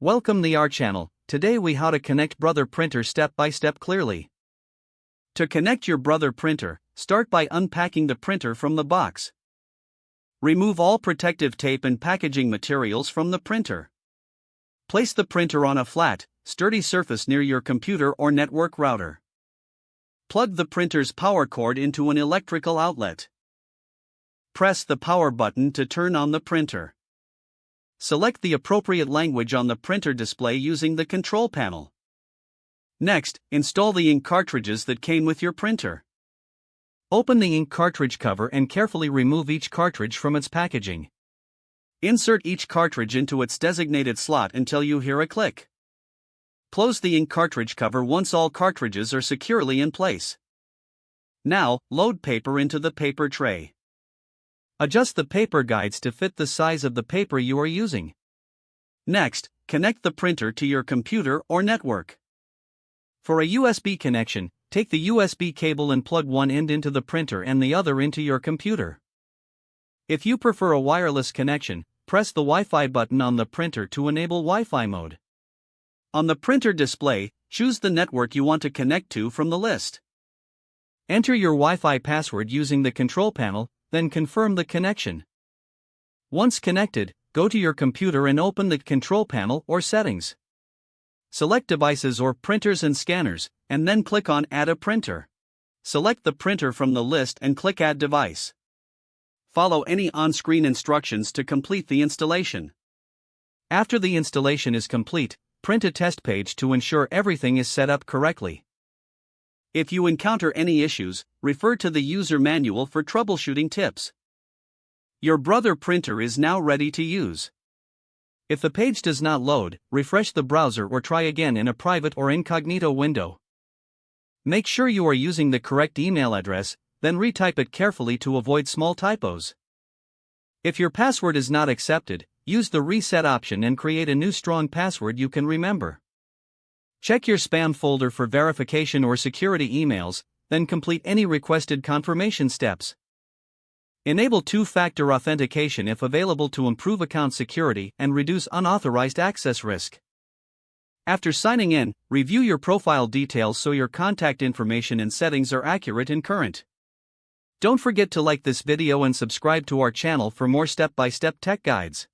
Welcome to our channel. Today we how to connect Brother printer step by step clearly. To connect your Brother printer, start by unpacking the printer from the box. Remove all protective tape and packaging materials from the printer. Place the printer on a flat, sturdy surface near your computer or network router. Plug the printer's power cord into an electrical outlet. Press the power button to turn on the printer. Select the appropriate language on the printer display using the control panel. Next, install the ink cartridges that came with your printer. Open the ink cartridge cover and carefully remove each cartridge from its packaging. Insert each cartridge into its designated slot until you hear a click. Close the ink cartridge cover once all cartridges are securely in place. Now, load paper into the paper tray. Adjust the paper guides to fit the size of the paper you are using. Next, connect the printer to your computer or network. For a USB connection, take the USB cable and plug one end into the printer and the other into your computer. If you prefer a wireless connection, press the Wi-Fi button on the printer to enable Wi-Fi mode. On the printer display, choose the network you want to connect to from the list. Enter your Wi-Fi password using the control panel, then confirm the connection. Once connected, go to your computer and open the control panel or settings. Select devices or printers and scanners, and then click on Add a printer. Select the printer from the list and click Add device. Follow any on-screen instructions to complete the installation. After the installation is complete, print a test page to ensure everything is set up correctly. If you encounter any issues, refer to the user manual for troubleshooting tips. Your Brother printer is now ready to use. If the page does not load, refresh the browser or try again in a private or incognito window. Make sure you are using the correct email address, then retype it carefully to avoid small typos. If your password is not accepted, use the reset option and create a new strong password you can remember. Check your spam folder for verification or security emails, then complete any requested confirmation steps. Enable two-factor authentication if available to improve account security and reduce unauthorized access risk. After signing in, review your profile details so your contact information and settings are accurate and current. Don't forget to like this video and subscribe to our channel for more step-by-step tech guides.